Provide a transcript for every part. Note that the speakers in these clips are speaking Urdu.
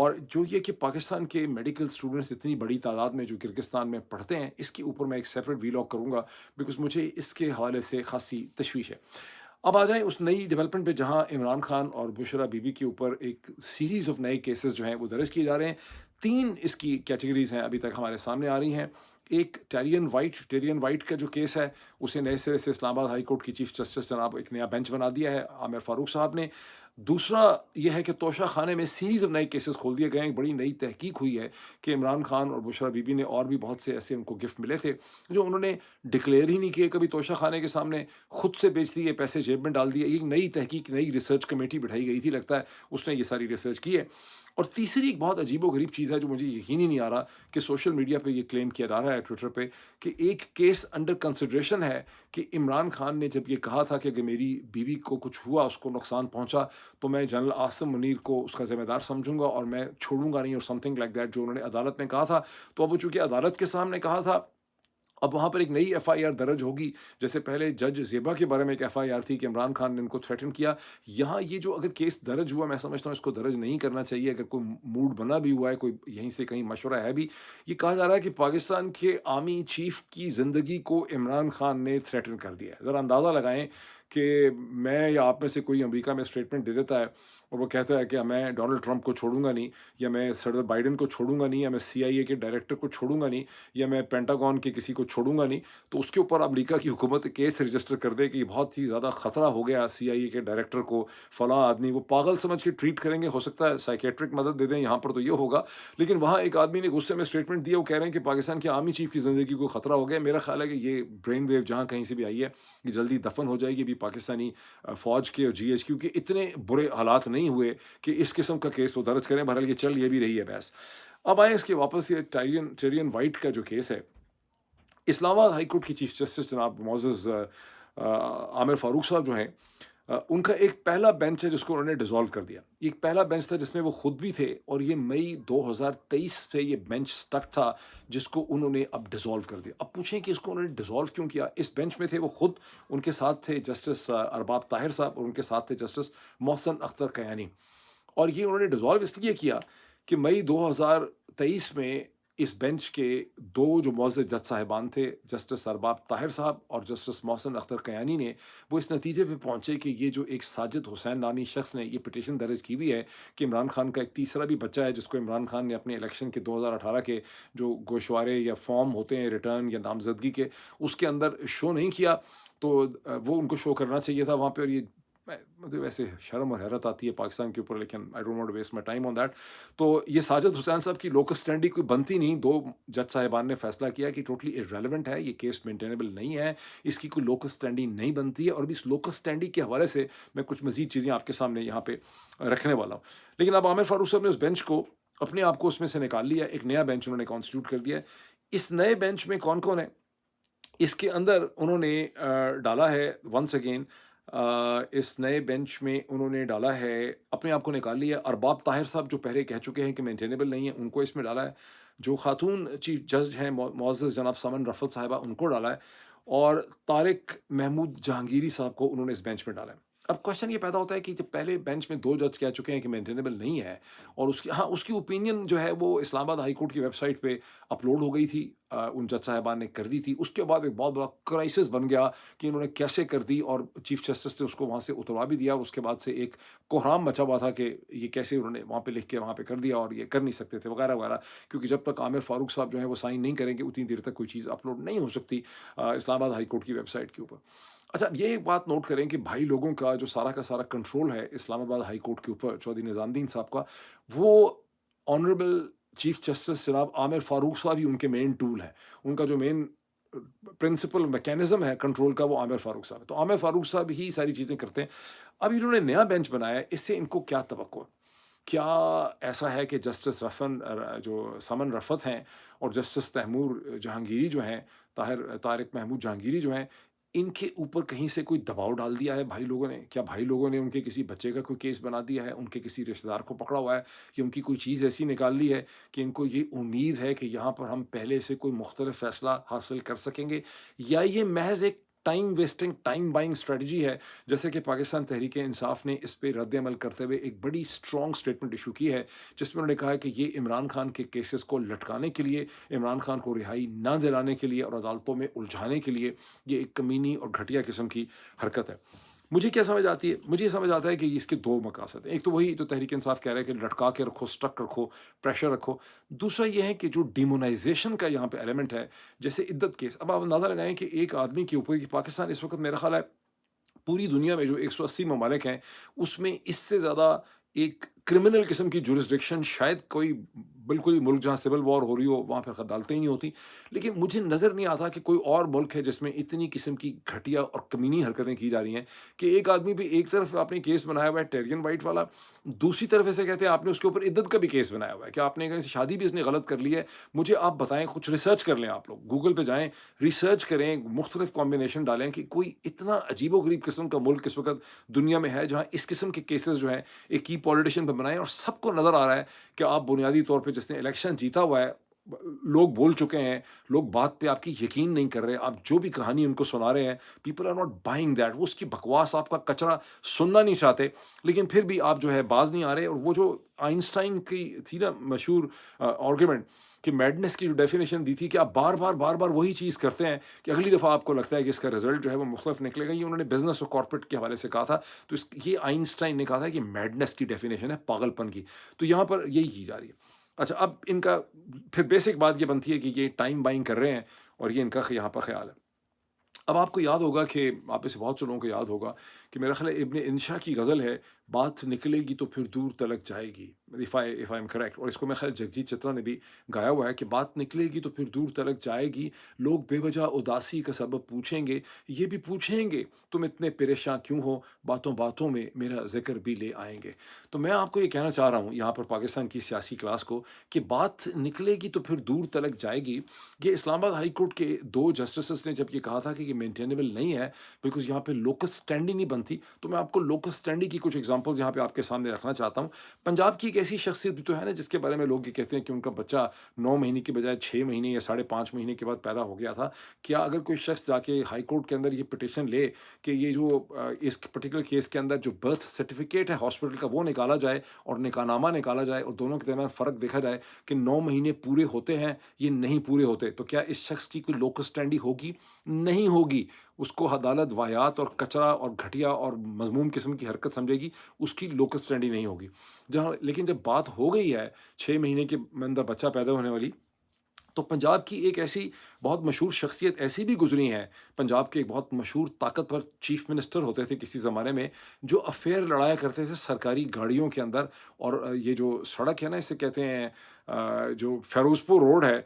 اور جو یہ کہ پاکستان کے میڈیکل اسٹوڈنٹس اتنی بڑی تعداد میں جو کرگستان میں پڑھتے ہیں، اس کے اوپر میں ایک سیپریٹ ویلاگ کروں گا، بیکاز مجھے اس کے حوالے سے خاصی تشویش ہے۔ اب آ جائیں اس نئی ڈیولپمنٹ پہ، جہاں عمران خان اور بشرا بی بی کے اوپر ایک سیریز آف نئے کیسز جو ہیں وہ درج کیے جا رہے ہیں۔ 3 اس کی کیٹیگریز ہیں ابھی تک ہمارے سامنے آ رہی ہیں۔ ایک ٹیرین وائٹ کا جو کیس ہے، اسے نئے سرے سے اسلام آباد ہائی کورٹ کی چیف جسٹس جناب ایک نیا بینچ بنا دیا ہے عامر فاروق صاحب نے۔ دوسرا یہ ہے کہ توشہ خانے میں سیریز آف نئے کیسز کھول دیے گئے ہیں۔ ایک بڑی نئی تحقیق ہوئی ہے کہ عمران خان اور بشرا بی بی نے اور بھی بہت سے ایسے ان کو گفٹ ملے تھے جو انہوں نے ڈکلیئر ہی نہیں کیے کبھی توشہ خانے کے سامنے، خود سے بیچ دیے، پیسے جیب میں ڈال دیے۔ ایک نئی تحقیق، نئی ریسرچ کمیٹی بٹھائی گئی تھی، لگتا ہے اس نے یہ ساری ریسرچ کی ہے۔ اور تیسری ایک بہت عجیب و غریب چیز ہے جو مجھے یقین ہی نہیں آ رہا کہ سوشل میڈیا پہ یہ کلیم کیا جا رہا ہے ٹویٹر پہ، کہ ایک کیس انڈر کنسیڈریشن ہے کہ عمران خان نے جب یہ کہا تھا کہ اگر میری بیوی کو کچھ ہوا، اس کو نقصان پہنچا، تو میں جنرل عاصم منیر کو اس کا ذمہ دار سمجھوں گا اور میں چھوڑوں گا نہیں، اور سم تھنگ لائک دیٹ، جو انہوں نے عدالت میں کہا تھا۔ تو اب وہ چونکہ عدالت کے سامنے کہا تھا، اب وہاں پر ایک نئی ایف آئی آر درج ہوگی۔ جیسے پہلے جج زیبا کے بارے میں ایک ایف آئی آر تھی کہ عمران خان نے ان کو تھریٹن کیا، یہاں یہ جو اگر کیس درج ہوا، میں سمجھتا ہوں اس کو درج نہیں کرنا چاہیے۔ اگر کوئی موڈ بنا بھی ہوا ہے، کوئی یہیں سے کہیں مشورہ ہے بھی، یہ کہا جا رہا ہے کہ پاکستان کے آرمی چیف کی زندگی کو عمران خان نے تھریٹن کر دیا ہے۔ ذرا اندازہ لگائیں کہ میں یا آپ میں سے کوئی امریکہ میں اسٹیٹمنٹ دے دیتا ہے اور وہ کہتا ہے کہ میں ڈونلڈ ٹرمپ کو چھوڑوں گا نہیں، یا میں صدر بائیڈن کو چھوڑوں گا نہیں، یا میں سی آئی اے کے ڈائریکٹر کو چھوڑوں گا نہیں، یا میں پینٹاگون کے کسی کو چھوڑوں گا نہیں، تو اس کے اوپر امریکہ کی حکومت کیس رجسٹر کر دے کہ یہ بہت ہی زیادہ خطرہ ہو گیا سی آئی اے کے ڈائریکٹر کو، فلاں آدمی وہ پاگل سمجھ کے ٹریٹ کریں گے، ہو سکتا ہے سائیکیٹرک مدد دے دیں، یہاں پر تو یہ ہوگا۔ لیکن وہاں ایک آدمی نے غصے میں اسٹیٹمنٹ دیا، وہ کہہ رہے ہیں کہ پاکستان کے آرمی چیف کی زندگی کو خطرہ ہو گیا۔ میرا خیال ہے کہ یہ برین ویو جہاں کہیں سے بھی آئی ہے، یہ جلدی دفن ہو جائے گی۔ ابھی پاکستانی فوج کے اور جی ایچ کیو کے اتنے برے حالات نہیں ہوئے کہ اس قسم کا کیس وہ درج کریں۔ بہرحال یہ چل یہ بھی رہی ہے بحث۔ اب آئیں اس کے واپس، یہ ٹیرین وائٹ کا جو کیس ہے، اسلام آباد ہائی کورٹ کی چیف جسٹس جناب معزز عامر فاروق صاحب جو ہیں، ان کا ایک پہلا بینچ ہے جس کو انہوں نے ڈیزالو کر دیا۔ ایک پہلا بینچ تھا جس میں وہ خود بھی تھے، اور یہ مئی 2023 سے یہ بینچ سٹک تھا، جس کو انہوں نے اب ڈیزالو کر دیا۔ اب پوچھیں کہ اس کو انہوں نے ڈیزالو کیوں کیا؟ اس بینچ میں تھے وہ خود، ان کے ساتھ تھے جسٹس ارباب طاہر صاحب، اور ان کے ساتھ تھے جسٹس محسن اختر کیانی۔ اور یہ انہوں نے ڈیزالو اس لیے کیا کہ مئی 2023 میں اس بینچ کے 2 جو معزز جج صاحبان تھے، جسٹس ارباب طاہر صاحب اور جسٹس محسن اختر کیانی نے، وہ اس نتیجے پہ پہنچے کہ یہ جو ایک ساجد حسین نامی شخص نے یہ پٹیشن درج کی ہوئی ہے کہ عمران خان کا ایک تیسرا بھی بچہ ہے، جس کو عمران خان نے اپنے الیکشن کے 2018 کے جو گوشوارے یا فارم ہوتے ہیں ریٹرن یا نامزدگی کے، اس کے اندر شو نہیں کیا، تو وہ ان کو شو کرنا چاہیے تھا وہاں پہ۔ اور یہ مجھے ویسے شرم اور حیرت آتی ہے پاکستان کے اوپر، لیکن I don't want to waste my time on that. تو یہ ساجد حسین صاحب کی لوکس اسٹینڈی کوئی بنتی نہیں، 2 جج صاحبان نے فیصلہ کیا کہ ٹوٹلی ارریلیونٹ ہے، یہ کیس مینٹینیبل نہیں ہے، اس کی کوئی لوکس اسٹینڈی نہیں بنتی ہے۔ اور ابھی اس لوکس اسٹینڈی کے حوالے سے میں کچھ مزید چیزیں آپ کے سامنے یہاں پہ رکھنے والا ہوں۔ لیکن اب عامر فاروق صاحب نے اس بینچ کو اپنے آپ کو اس میں سے نکال لیا، ایک نیا بینچ انہوں نے کانسٹیٹیوٹ کر دیا ہے۔ اس نئے بینچ میں کون کون ہے؟ اس کے اندر انہوں نے ڈالا ہے ونس اگین، اس نئے بینچ میں انہوں نے ڈالا ہے، اپنے آپ کو نکال لیا ارباب طاہر صاحب جو پہلے کہہ چکے ہیں کہ مینٹینیبل نہیں ہے، ان کو اس میں ڈالا ہے۔ جو خاتون چیف جج ہیں معزز جناب سمن رفت صاحبہ، ان کو ڈالا ہے، اور طارق محمود جہانگیری صاحب کو انہوں نے اس بینچ میں ڈالا ہے۔ اب کوشچن یہ پیدا ہوتا ہے کہ جب پہلے بینچ میں 2 جج کہہ چکے ہیں کہ مینٹینیبل نہیں ہے، اور اس کی اس کی اوپینین جو ہے وہ اسلام آباد ہائی کورٹ کی ویب سائٹ پہ اپلوڈ ہو گئی تھی، ان جج صاحبان نے کر دی تھی۔ اس کے بعد ایک بہت بڑا کرائسس بن گیا کہ انہوں نے کیسے کر دی، اور چیف جسٹس نے اس کو وہاں سے اتروا بھی دیا، اور اس کے بعد سے ایک کوہرام مچا ہوا تھا کہ یہ کیسے انہوں نے وہاں پہ لکھ کے وہاں پہ کر دیا، اور یہ کر نہیں سکتے تھے وغیرہ وغیرہ، کیونکہ جب تک عامر فاروق صاحب جو ہے وہ سائن نہیں کریں گے اتنی دیر تک کوئی چیز اپلوڈ نہیں ہو سکتی اسلام آباد ہائی کورٹ کی ویب سائٹ کے اوپر۔ اچھا، یہ ایک بات نوٹ کریں کہ بھائی لوگوں کا جو سارا کا سارا کنٹرول ہے اسلام آباد ہائی کورٹ کے اوپر چودھری نظام الدین صاحب کا، وہ آنریبل چیف جسٹس جناب عامر فاروق صاحب ہی ان کے مین ٹول ہے۔ ان کا جو مین پرنسپل میکینزم ہے کنٹرول کا، وہ عامر فاروق صاحب ہے۔ تو عامر فاروق صاحب ہی ساری چیزیں کرتے ہیں۔ اب انہوں نے نیا بینچ بنایا ہے، اس سے ان کو کیا توقع ہے؟ کیا ایسا ہے کہ جسٹس جو سمن رفت ہیں اور جسٹس تیمور جہانگیری جو ہیں، طارق محمود جہانگیری جو ہیں، ان کے اوپر کہیں سے کوئی دباؤ ڈال دیا ہے بھائی لوگوں نے؟ کیا بھائی لوگوں نے ان کے کسی بچے کا کوئی کیس بنا دیا ہے، ان کے کسی رشتہ دار کو پکڑا ہوا ہے، کہ ان کی کوئی چیز ایسی نکال لی ہے کہ ان کو یہ امید ہے کہ یہاں پر ہم پہلے سے کوئی مختلف فیصلہ حاصل کر سکیں گے؟ یا یہ محض ایک time wasting time buying strategy ہے. جیسے کہ پاکستان تحریک انصاف نے اس پہ رد عمل کرتے ہوئے ایک بڑی اسٹرانگ اسٹیٹمنٹ ایشو کی ہے جس میں انہوں نے کہا ہے کہ یہ عمران خان کے کیسز کو لٹکانے کے لیے، عمران خان کو رہائی نہ دلانے کے لیے اور عدالتوں میں الجھانے کے لیے یہ ایک کمینی اور گھٹیا قسم کی حرکت ہے. مجھے کیا سمجھ آتی ہے؟ مجھے یہ سمجھ آتا ہے کہ اس کے دو مقاصد ہیں. ایک تو وہی جو تحریک انصاف کہہ رہا ہے کہ لٹکا کے رکھو، اسٹک رکھو، پریشر رکھو. دوسرا یہ ہے کہ جو ڈیمونائزیشن کا یہاں پہ ایلیمنٹ ہے، جیسے عدت کیس. اب آپ اندازہ لگائیں کہ ایک آدمی کے اوپر، کہ پاکستان اس وقت میرا خیال ہے پوری دنیا میں جو 180 ممالک ہیں اس میں اس سے زیادہ ایک کرمنل قسم کی جورسڈکشن شاید کوئی، بالکل ہی ملک جہاں سول وار ہو رہی ہو وہاں پھر عدالتیں ہی نہیں ہوتی. لیکن مجھے نظر نہیں آتا کہ کوئی اور ملک ہے جس میں اتنی قسم کی گھٹیا اور کمینی حرکتیں کی جا رہی ہیں کہ ایک آدمی بھی ایک طرف آپ نے کیس بنایا ہوا ہے ٹیرین وائٹ والا، دوسری طرف ایسے کہتے ہیں آپ نے اس کے اوپر عدت کا بھی کیس بنایا ہوا ہے کہ آپ نے کہیں سے شادی بھی اس نے غلط کر لی ہے. مجھے آپ بتائیں، کچھ ریسرچ کر لیں، آپ لوگ گوگل پہ جائیں، ریسرچ کریں، مختلف کمبینیشن ڈالیں کہ کوئی اتنا عجیب و غریب قسم کا ملک اس وقت دنیا میں ہے جہاں اس قسم کے کیسز جو ہیں ایک کی پولیٹیشین پہ بنائیں اور سب کو نظر آ رہا ہے کہ آپ بنیادی طور پہ جس نے الیکشن جیتا ہوا ہے، لوگ بول چکے ہیں، لوگ بات پہ آپ کی یقین نہیں کر رہے، آپ جو بھی کہانی ان کو سنا رہے ہیں، people are not buying that. وہ اس کی بکواس، آپ کا کچرا سننا نہیں چاہتے. لیکن پھر بھی آپ جو ہے باز نہیں آ رہے. اور وہ جو آئنسٹائن کی تھی نا مشہور آرگیومنٹ، کہ میڈنس کی جو ڈیفینیشن دی تھی کہ آپ بار بار بار بار وہی چیز کرتے ہیں کہ اگلی دفعہ آپ کو لگتا ہے کہ اس کا رزلٹ جو ہے وہ مختلف نکلے گا. یہ انہوں نے بزنس اور کارپوریٹ کے حوالے سے کہا تھا. تو یہ آئنسٹائن نے کہا تھا کہ میڈنس کی ڈیفینیشن ہے پاگل پن کی. تو یہاں پر یہی کی جا رہی ہے. اچھا، اب ان کا پھر بیسک بات یہ بنتی ہے کہ یہ ٹائم بائنگ کر رہے ہیں اور یہ ان کا یہاں پر خیال ہے. اب آپ کو یاد ہوگا کہ آپ میں سے بہت سے لوگوں کو یاد ہوگا کہ میرا خیال ہے ابن انشا کی غزل ہے، بات نکلے گی تو پھر دور تلک جائے گی، if I am correct. اور اس کو میں خیال جگجیت چترا نے بھی گایا ہوا ہے کہ بات نکلے گی تو پھر دور تلک جائے گی، لوگ بے وجہ اداسی کا سبب پوچھیں گے، یہ بھی پوچھیں گے تم اتنے پریشاں کیوں ہو، باتوں باتوں میں میرا ذکر بھی لے آئیں گے. تو میں آپ کو یہ کہنا چاہ رہا ہوں یہاں پر پاکستان کی سیاسی کلاس کو کہ بات نکلے گی تو پھر دور تلک جائے گی. یہ اسلام آباد ہائی کورٹ کے دو جسٹسز نے جب یہ کہا تھا کہ یہ مینٹینیبل نہیں ہے بیکاز یہاں پہ لوکس اسٹینڈی نہیں بنتی، تو میں آپ کو لوکس اسٹینڈی کی کچھ ایگزامپلز یہاں پہ آپ کے سامنے رکھنا چاہتا ہوں. پنجاب کی ایک ایسی شخصیت بھی تو ہے نا جس کے بارے میں لوگ یہ کہتے ہیں کہ ان کا بچہ 9 مہینے کی بجائے 6 مہینے یا 5.5 مہینے کے بعد پیدا ہو گیا تھا. کیا اگر کوئی شخص جا کے ہائی کورٹ کے اندر یہ پٹیشن لے کہ یہ جو اس پرٹیکولر کیس کے اندر جو برتھ سرٹیفکیٹ ہے ہاسپٹل کا وہ نکالا جائے اور نکاح نامہ نکالا جائے اور دونوں کے درمیان فرق دیکھا جائے کہ 9 مہینے پورے ہوتے ہیں یہ نہیں پورے ہوتے، تو کیا اس شخص کی کوئی لوکس اسٹینڈی ہوگی؟ نہیں ہوگی. اس کو عدالت واہیات اور کچرا اور گھٹیا اور مذموم قسم کی حرکت سمجھے گی، اس کی لوکس اسٹینڈی نہیں ہوگی. جہاں لیکن جب بات ہو گئی ہے 6 مہینے کے اندر بچہ پیدا ہونے والی، تو پنجاب کی ایک ایسی بہت مشہور شخصیت ایسی بھی گزری ہیں، پنجاب کے ایک بہت مشہور طاقتور چیف منسٹر ہوتے تھے کسی زمانے میں، جو افیئر لڑایا کرتے تھے سرکاری گاڑیوں کے اندر. اور یہ جو سڑک ہے نا، اسے کہتے ہیں جو فیروز پور روڈ ہے،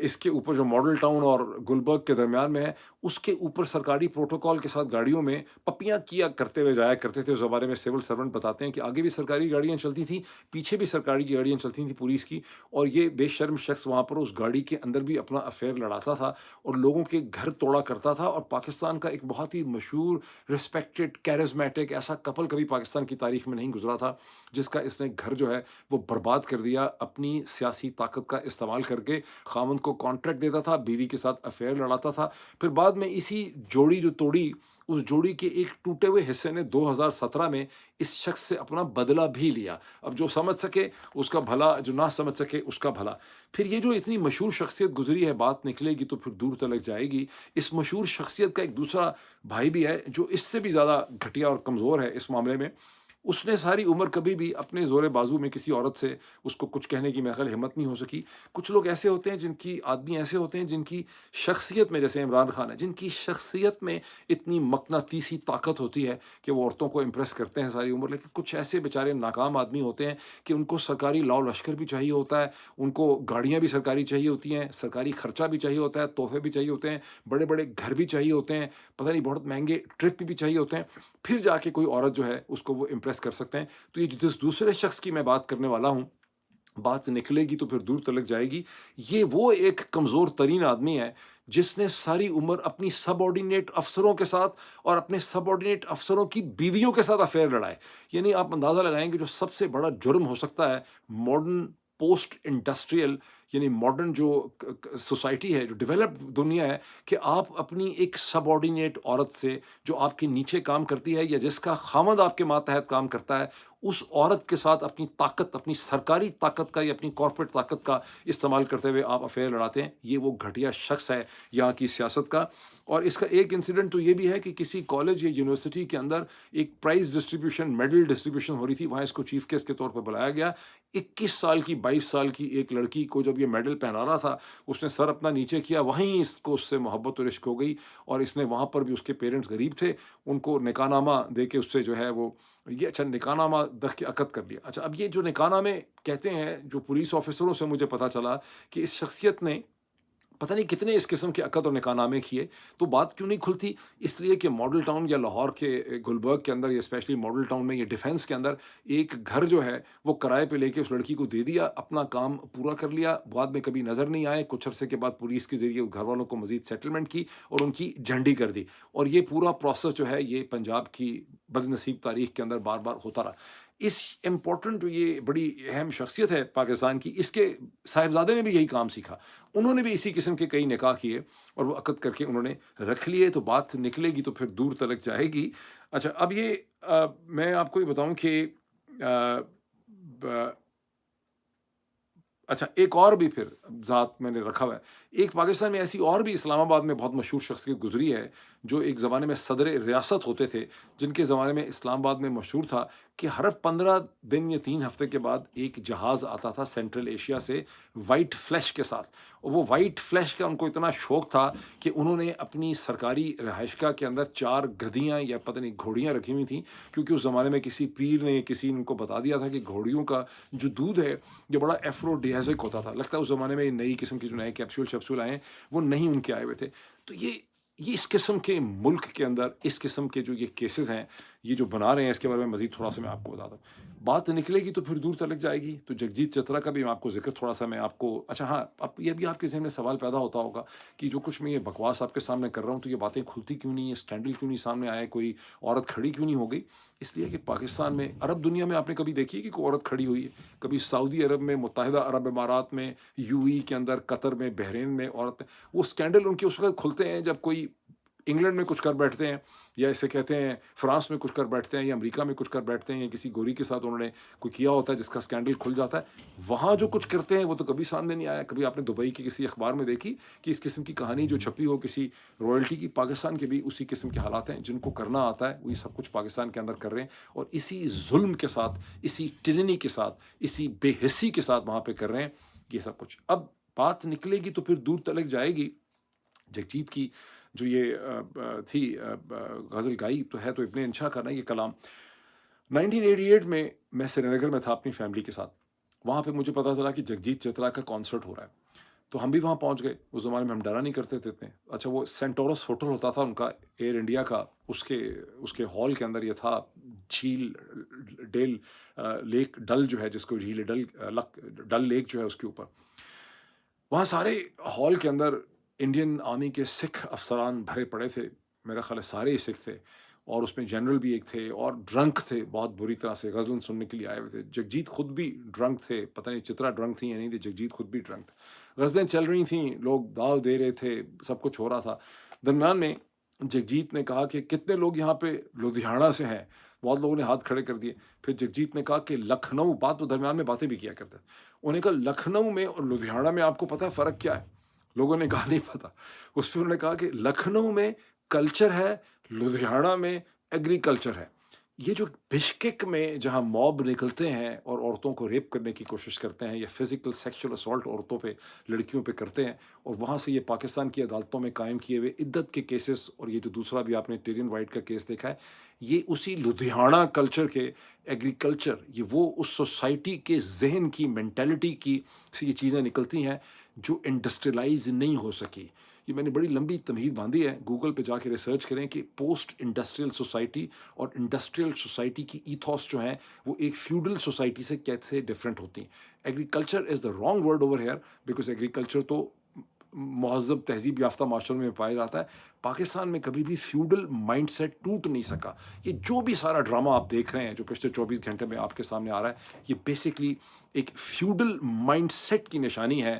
اس کے اوپر جو ماڈل ٹاؤن اور گلبرگ کے درمیان میں ہے، اس کے اوپر سرکاری پروٹوکول کے ساتھ گاڑیوں میں پپیاں کیا کرتے ہوئے جایا کرتے تھے. اس بارے میں سول سرونٹ بتاتے ہیں کہ آگے بھی سرکاری گاڑیاں چلتی تھیں، پیچھے بھی سرکاری گاڑیاں چلتی تھیں پولیس کی، اور یہ بے شرم شخص وہاں پر اس گاڑی کے اندر بھی اپنا افیئر لڑاتا تھا اور لوگوں کے گھر توڑا کرتا تھا. اور پاکستان کا ایک بہت ہی مشہور رسپیکٹڈ کیرزمیٹک ایسا کپل کبھی پاکستان کی تاریخ میں نہیں گزرا تھا جس کا اس نے گھر جو ہے وہ برباد کر دیا اپنی سیاسی طاقت کا استعمال کر کے. خاوند کو کانٹریکٹ دیتا تھا، بیوی کے ساتھ افیئر لڑاتا تھا. پھر بعد میں اسی جوڑی جو توڑی، اس جوڑی کے ایک ٹوٹے ہوئے حصے نے 2017 میں اس شخص سے اپنا بدلہ بھی لیا. اب جو سمجھ سکے اس کا بھلا، جو نہ سمجھ سکے اس کا بھلا. پھر یہ جو اتنی مشہور شخصیت گزری ہے، بات نکلے گی تو پھر دور تلک جائے گی، اس مشہور شخصیت کا ایک دوسرا بھائی بھی ہے جو اس سے بھی زیادہ گھٹیا اور کمزور ہے اس معاملے میں. اس نے ساری عمر کبھی بھی اپنے زور بازو میں کسی عورت سے اس کو کچھ کہنے کی میرے خیال ہمت نہیں ہو سکی. کچھ لوگ ایسے ہوتے ہیں آدمی ایسے ہوتے ہیں جن کی شخصیت میں، جیسے عمران خان ہے، جن کی شخصیت میں اتنی مقناطیسی طاقت ہوتی ہے کہ وہ عورتوں کو امپریس کرتے ہیں ساری عمر. لیکن کچھ ایسے بیچارے ناکام آدمی ہوتے ہیں کہ ان کو سرکاری لاؤ لشکر بھی چاہیے ہوتا ہے، ان کو گاڑیاں بھی سرکاری چاہیے ہوتی ہیں، سرکاری خرچہ بھی چاہیے ہوتا ہے، تحفے بھی چاہیے ہوتے ہیں، بڑے بڑے گھر بھی چاہیے ہوتے ہیں، پتہ نہیں بہت مہنگے ٹرپ بھی چاہیے ہوتے ہیں، پھر جا کے کوئی عورت جو ہے اس کو وہ امپریس کر سکتے ہیں. تو یہ جس دوسرے شخص کی میں بات کرنے والا ہوں، بات نکلے گی تو پھر دور تلک جائے گی، یہ وہ ایک کمزور ترین آدمی ہے جس نے ساری عمر اپنی سب آرڈینیٹ افسروں کے ساتھ اور اپنے سب آرڈینیٹ افسروں کی بیویوں کے ساتھ افیئر لڑائے. یعنی آپ اندازہ لگائیں کہ جو سب سے بڑا جرم ہو سکتا ہے ماڈرن پوسٹ انڈسٹریل یعنی ماڈرن جو سوسائٹی ہے، جو ڈیولپڈ دنیا ہے، کہ آپ اپنی ایک سب آرڈینیٹ عورت سے جو آپ کے نیچے کام کرتی ہے یا جس کا خامند آپ کے ماتحت کام کرتا ہے، اس عورت کے ساتھ اپنی طاقت، اپنی سرکاری طاقت کا یا اپنی کارپوریٹ طاقت کا استعمال کرتے ہوئے آپ افیئر لڑاتے ہیں، یہ وہ گھٹیا شخص ہے یہاں کی سیاست کا۔ اور اس کا ایک انسیڈنٹ تو یہ بھی ہے کہ کسی کالج یا یونیورسٹی کے اندر ایک پرائز ڈسٹریبیوشن، میڈل ڈسٹریبیوشن ہو رہی تھی، وہاں اس کو چیف گیسٹ کے طور پر بلایا گیا۔ 21 سال کی، 22 سال کی ایک لڑکی کو جب یہ میڈل پہنا رہا تھا، اس نے سر اپنا نیچے کیا، وہیں اس کو اس سے محبت اور عشق ہو گئی، اور اس نے وہاں پر بھی، اس کے پیرنٹس غریب تھے، ان کو نکاح نامہ دے کے اس سے جو ہے وہ یہ اچھا نکاح نامہ دکھ کے عقد کر لیا۔ اچھا، اب یہ جو نکاح نامے کہتے ہیں، جو پولیس آفیسروں سے مجھے پتا چلا کہ اس شخصیت نے پتہ نہیں کتنے اس قسم کے عقد اور نکاح نامے کیے، تو بات کیوں نہیں کھلتی؟ اس لیے کہ ماڈل ٹاؤن یا لاہور کے گلبرگ کے اندر، یا اسپیشلی ماڈل ٹاؤن میں یا ڈیفینس کے اندر، ایک گھر جو ہے وہ کرائے پہ لے کے اس لڑکی کو دے دیا، اپنا کام پورا کر لیا، بعد میں کبھی نظر نہیں آئے، کچھ عرصے کے بعد پولیس کے ذریعے گھر والوں کو مزید سیٹلمنٹ کی اور ان کی جھنڈی کر دی، اور یہ پورا پروسیس جو ہے یہ پنجاب کی بد نصیب تاریخ کے اندر بار بار ہوتا رہا۔ اس امپورٹنٹ، یہ بڑی اہم شخصیت ہے پاکستان کی، اس کے صاحبزادے نے بھی یہی کام سیکھا، انہوں نے بھی اسی قسم کے کئی نکاح کیے اور وہ عقد کر کے انہوں نے رکھ لیے، تو بات نکلے گی تو پھر دور تلک جائے گی۔ اچھا، اب یہ میں آپ کو یہ بتاؤں کہ آ، ب- اچھا، ایک اور بھی پھر ذات میں نے رکھا ہوا ہے، ایک پاکستان میں ایسی اور بھی اسلام آباد میں بہت مشہور شخصیت گزری ہے، جو ایک زمانے میں صدر ریاست ہوتے تھے، جن کے زمانے میں اسلام آباد میں مشہور تھا کہ ہر 15 دن یا 3 ہفتے کے بعد ایک جہاز آتا تھا سینٹرل ایشیا سے وائٹ فلیش کے ساتھ، اور وہ وائٹ فلیش کا ان کو اتنا شوق تھا کہ انہوں نے اپنی سرکاری رہائشگاہ کے اندر 4 گدیاں یا پتہ نہیں گھوڑیاں رکھی ہوئی تھیں، کیونکہ اس زمانے میں کسی پیر نے، کسی نے ان کو بتا دیا تھا کہ گھوڑیوں کا جو دودھ ہے یہ بڑا ایفروڈیازک ہوتا تھا، لگتا ہے اس زمانے میں یہ نئی قسم کے جو نئے کیپسول شیپسول آئے ہیں وہ نہیں ان کے آئے ہوئے تھے۔ تو یہ اس قسم کے ملک کے اندر اس قسم کے جو یہ کیسز ہیں، یہ جو بنا رہے ہیں، اس کے بارے میں مزید تھوڑا سا میں آپ کو بتا دوں، بات نکلے گی تو پھر دور تلک جائے گی۔ تو جگجیت چترا کا بھی میں آپ کو ذکر تھوڑا سا میں آپ کو، اچھا ہاں، اب یہ بھی آپ کے ذہن میں سوال پیدا ہوتا ہوگا کہ جو کچھ میں یہ بکواس آپ کے سامنے کر رہا ہوں تو یہ باتیں کھلتی کیوں نہیں ہے، اسکینڈل کیوں نہیں سامنے آئے، کوئی عورت کھڑی کیوں نہیں ہو گئی؟ اس لیے کہ پاکستان میں، عرب دنیا میں آپ نے کبھی دیکھی ہے کہ کوئی عورت کھڑی ہوئی ہے؟ کبھی سعودی عرب میں، متحدہ عرب امارات میں، یو ای کے اندر، قطر میں، بحرین میں عورت، وہ اسکینڈل ان کے اس وقت کھلتے ہیں جب کوئی انگلینڈ میں کچھ کر بیٹھتے ہیں، یا اسے کہتے ہیں فرانس میں کچھ کر بیٹھتے ہیں، یا امریکہ میں کچھ کر بیٹھتے ہیں، یا کسی گوری کے ساتھ انہوں نے کوئی کیا ہوتا ہے جس کا اسکینڈل کھل جاتا ہے، وہاں جو کچھ کرتے ہیں وہ تو کبھی سامنے نہیں آیا۔ کبھی آپ نے دبئی کی کسی اخبار میں دیکھی کہ اس قسم کی کہانی جو چھپی ہو کسی رائلٹی کی؟ پاکستان کے بھی اسی قسم کے حالات ہیں، جن کو کرنا آتا ہے وہ یہ سب کچھ پاکستان کے اندر کر رہے ہیں، اور اسی ظلم کے ساتھ، اسی ٹرنی کے ساتھ، اسی بے حسی کے ساتھ وہاں پہ کر رہے ہیں یہ سب کچھ۔ اب بات نکلے گی تو پھر دور تلک جائے گی۔ جگجیت کی جو یہ تھی غزل گائی تو ہے، تو ابن انشا کا نا یہ کلام 1988 میں سری نگر میں تھا اپنی فیملی کے ساتھ، وہاں پہ مجھے پتا چلا کہ جگجیت چترا کا کانسرٹ ہو رہا ہے، تو ہم بھی وہاں پہنچ گئے۔ اس زمانے میں ہم ڈرا نہیں کرتے تھے اتنے۔ اچھا، وہ سینٹورس ہوٹل ہوتا تھا ان کا، ایئر انڈیا کا، اس کے ہال کے اندر یہ تھا، جھیل ڈیل لیک ڈل جو ہے، جس کو جھیل ڈل لیک جو ہے اس کے اوپر، وہاں سارے ہال کے اندر انڈین آرمی کے سکھ افسران بھرے پڑے تھے، میرا خیال ہے سارے ہی سکھ تھے، اور اس میں جنرل بھی ایک تھے، اور ڈرنک تھے بہت بری طرح سے، غزل سننے کے لیے آئے ہوئے تھے۔ جگجیت خود بھی ڈرنک تھے، پتہ نہیں چترا ڈرنک تھی یا نہیں تھی، جگجیت خود بھی ڈرنک تھا، غزلیں چل رہی تھیں، لوگ داؤ دے رہے تھے، سب کچھ ہو رہا تھا۔ درمیان میں جگجیت نے کہا کہ کتنے لوگ یہاں پہ لدھیانہ سے ہیں؟ بہت لوگوں نے ہاتھ کھڑے کر دیے۔ پھر جگجیت نے کہا کہ لکھنؤ، بات تو درمیان میں باتیں بھی کیا کرتے تھے، انہوں نے کہا لکھنؤ میں اور لدھیانہ میں آپ کو پتہ ہے فرق کیا ہے؟ لوگوں نے کہا نہیں پتا۔ اس پہ انہوں نے کہا کہ لکھنؤ میں کلچر ہے، لدھیانہ میں ایگریکلچر ہے۔ یہ جو بشکک میں جہاں موب نکلتے ہیں اور عورتوں کو ریپ کرنے کی کوشش کرتے ہیں، یا فزیکل سیکشل اسالٹ عورتوں پہ، لڑکیوں پہ کرتے ہیں، اور وہاں سے یہ پاکستان کی عدالتوں میں قائم کیے ہوئے عدت کے کیسز، اور یہ جو دوسرا بھی آپ نے ٹیرین وائٹ کا کیس دیکھا ہے، یہ اسی لدھیانہ کلچر کے ایگریکلچر، یہ وہ اس سوسائٹی کے ذہن کی، مینٹلٹی کی سے یہ چیزیں نکلتی ہیں جو انڈسٹریلائز نہیں ہو سکی۔ یہ میں نے بڑی لمبی تمہید باندھی ہے، گوگل پہ جا کے ریسرچ کریں کہ پوسٹ انڈسٹریل سوسائٹی اور انڈسٹریل سوسائٹی کی ایتھوس جو ہیں وہ ایک فیوڈل سوسائٹی سے کیسے ڈفرینٹ ہوتی ہیں۔ Agriculture is the wrong word over here, because agriculture تو مہذب تہذیب یافتہ معاشروں میں پایا جاتا ہے۔ پاکستان میں کبھی بھی فیوڈل مائنڈ سیٹ ٹوٹ نہیں سکا۔ یہ جو بھی سارا ڈرامہ آپ دیکھ رہے ہیں جو پچھلے 24 گھنٹے میں آپ کے سامنے آ رہا ہے، یہ بیسکلی ایک فیوڈل مائنڈ سیٹ کی نشانی ہے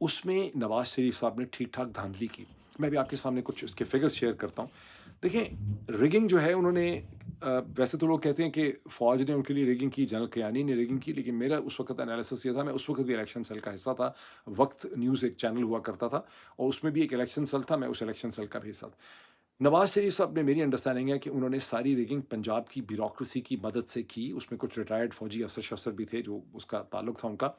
اس میں نواز شریف صاحب نے ٹھیک ٹھاک دھاندلی کی. میں بھی آپ کے سامنے کچھ اس کے فگرز شیئر کرتا ہوں. دیکھیں ریگنگ جو ہے انہوں نے ویسے تو لوگ کہتے ہیں کہ فوج نے ان کے لیے ریگنگ کی، جنرل کیانی نے ریگنگ کی، لیکن میرا اس وقت انالیسس یہ تھا، میں اس وقت بھی الیکشن سیل کا حصہ تھا. وقت نیوز ایک چینل ہوا کرتا تھا اور اس میں بھی ایک الیکشن سیل تھا، میں اس الیکشن سیل کا بھی حصہ تھا. نواز شریف صاحب نے، میری انڈرسٹینڈنگ ہے کہ انہوں نے ساری ریگنگ پنجاب کی بیوروکریسی کی مدد سے کی. اس میں کچھ ریٹائرڈ فوجی افسر شفسر بھی تھے جو اس کا تعلق تھا ان کا.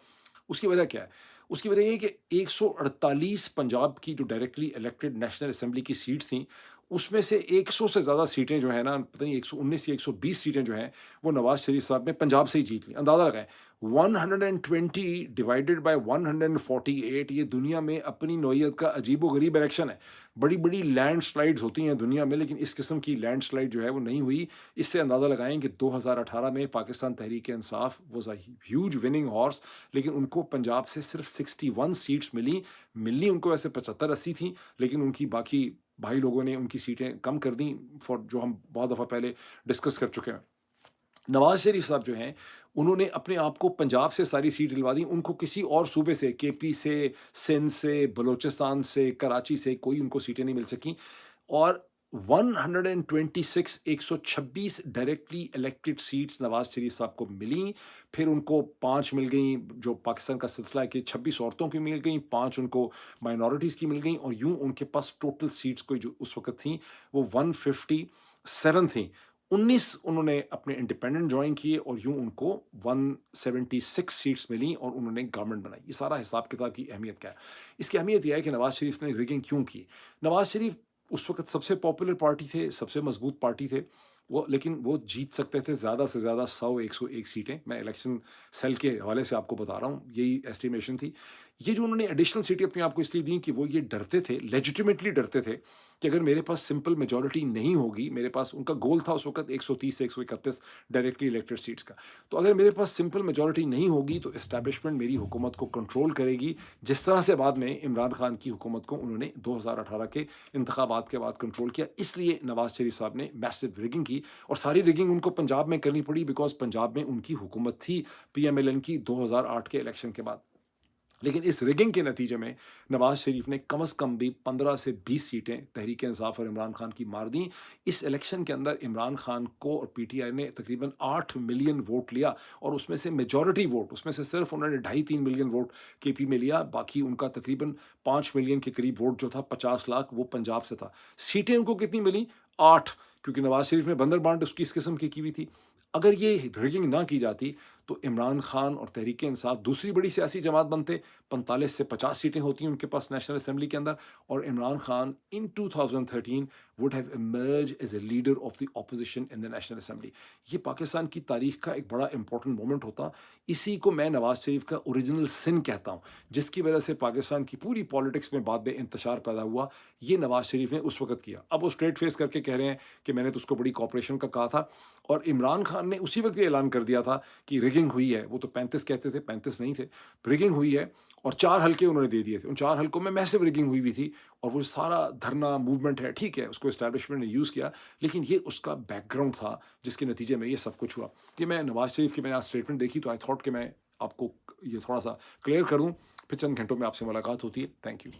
اس کی وجہ کیا ہے؟ اس کی وجہ یہ ہے کہ 148 پنجاب کی جو ڈائریکٹلی الیکٹڈ نیشنل اسمبلی کی سیٹس تھیں، اس میں سے 100 سے زیادہ سیٹیں جو ہیں نا، پتہ نہیں 119 یا 120 سیٹیں جو ہیں وہ نواز شریف صاحب نے پنجاب سے ہی جیت لی. اندازہ لگائیں 120 ڈیوائڈیڈ بائی 148، یہ دنیا میں اپنی نوعیت کا عجیب و غریب الیکشن ہے. بڑی بڑی لینڈ سلائڈز ہوتی ہیں دنیا میں، لیکن اس قسم کی لینڈ سلائڈ جو ہے وہ نہیں ہوئی. اس سے اندازہ لگائیں کہ 2018 میں Pakistan Tehreek Insaf was a huge winning horse, لیکن ان کو پنجاب سے صرف 61 سیٹس ملی ان کو ویسے 75-80 تھیں، لیکن ان کی باقی بھائی لوگوں نے ان کی سیٹیں کم کر دیں، فور جو ہم بہت دفعہ پہلے ڈسکس کر چکے ہیں. نواز شریف صاحب جو ہیں انہوں نے اپنے آپ کو پنجاب سے ساری سیٹ دلوا دی، ان کو کسی اور صوبے سے، کے پی سے، سندھ سے، بلوچستان سے، کراچی سے کوئی ان کو سیٹیں نہیں مل سکیں. اور 126 126 directly elected seats Nawaz Sharif صاحب کو ملیں. پھر ان کو 5 مل گئیں جو پاکستان کا سلسلہ ہے کہ 26 عورتوں کی مل گئیں، 5 ان کو مائنورٹیز کی مل گئیں، اور یوں ان کے پاس ٹوٹل سیٹس کوئی جو اس وقت تھیں وہ 157 تھیں. 19 انہوں نے اپنے انڈیپینڈنٹ جوائن کیے اور یوں ان کو 176 سیٹس ملیں اور انہوں نے گورنمنٹ بنائی. یہ سارا حساب کتاب کی اہمیت کیا ہے؟ اس کی اہمیت یہ ہے کہ نواز شریف نے ریگنگ کیوں کی. نواز شریف اس وقت سب سے پاپولر پارٹی تھے، سب سے مضبوط پارٹی تھے وہ، لیکن وہ جیت سکتے تھے زیادہ سے زیادہ 100 101 سیٹیں. میں الیکشن سیل کے حوالے سے آپ کو بتا رہا ہوں، یہی ایسٹیمیشن تھی. یہ جو انہوں نے ایڈیشنل سیٹیں اپنے آپ کو اس لیے دیں کہ وہ یہ ڈرتے تھے، لیجیٹیمیٹلی ڈرتے تھے کہ اگر میرے پاس سمپل میجورٹی نہیں ہوگی، میرے پاس ان کا گول تھا اس وقت 130 سے 131 ڈائریکٹلی الیکٹڈ سیٹس کا، تو اگر میرے پاس سمپل میجورٹی نہیں ہوگی تو اسٹیبلشمنٹ میری حکومت کو کنٹرول کرے گی، جس طرح سے بعد میں عمران خان کی حکومت کو انہوں نے 2018 کے انتخابات کے بعد کنٹرول کیا. اس لیے نواز شریف صاحب نے میسو ریگنگ کی، اور ساری ریگنگ ان کو پنجاب میں کرنی پڑی بیکاز پنجاب میں ان کی حکومت تھی پی ایم ایل این کی 2008 کے الیکشن کے بعد. لیکن اس ریگنگ کے نتیجے میں نواز شریف نے کم از کم بھی 15 سے 20 سیٹیں تحریک انصاف اور عمران خان کی مار دیں. اس الیکشن کے اندر عمران خان کو اور پی ٹی آئی نے تقریباً 8 ملین ووٹ لیا، اور اس میں سے میجورٹی ووٹ، اس میں سے صرف انہوں نے 2.5-3 ملین ووٹ کے پی میں لیا. باقی ان کا تقریباً 5 ملین کے قریب ووٹ جو تھا، 50 لاکھ، وہ پنجاب سے تھا. سیٹیں ان کو کتنی ملیں؟ 8، کیونکہ نواز شریف نے بندر بانٹ اس کی اس قسم کی ہوئی تھی. اگر یہ ریگنگ نہ کی جاتی تو عمران خان اور تحریک انصاف دوسری بڑی سیاسی جماعت بنتے، 45 سے 50 سیٹیں ہوتی ہیں ان کے پاس نیشنل اسمبلی کے اندر، اور عمران خان ان 2013 would have emerged as a leader of the opposition in the national assembly. یہ پاکستان کی تاریخ کا ایک بڑا امپورٹنٹ مومنٹ ہوتا. اسی کو میں نواز شریف کا اوریجنل سن کہتا ہوں، جس کی وجہ سے پاکستان کی پوری پالیٹکس میں بعد میں انتشار پیدا ہوا. یہ نواز شریف نے اس وقت کیا. اب وہ اسٹریٹ فیس کر کے کہہ رہے ہیں کہ میں نے تو اس کو بڑی کوپریشن کا کہا تھا، اور عمران خان نے اسی وقت یہ اعلان کر دیا تھا کہ ریگنگ ہوئی ہے. وہ تو 35 کہتے تھے، 35 نہیں تھے، ریگنگ ہوئی ہے، اور 4 حلقے انہوں نے دے دیے تھے. ان 4 حلقوں میں میسو ریگنگ ہوئی بھی تھی، اور وہ سارا دھرنا موومنٹ ہے، ٹھیک ہے، اس کو اسٹیبلشمنٹ نے یوز کیا، لیکن یہ اس کا بیک گراؤنڈ تھا جس کے نتیجے میں یہ سب کچھ ہوا. کہ میں نواز شریف کی میں نے آج اسٹیٹمنٹ دیکھی تو آئی تھاٹ کہ میں آپ کو یہ تھوڑا سا کلیئر کر دوں. پھر چند گھنٹوں میں آپ سے ملاقات ہوتی ہے. Thank you.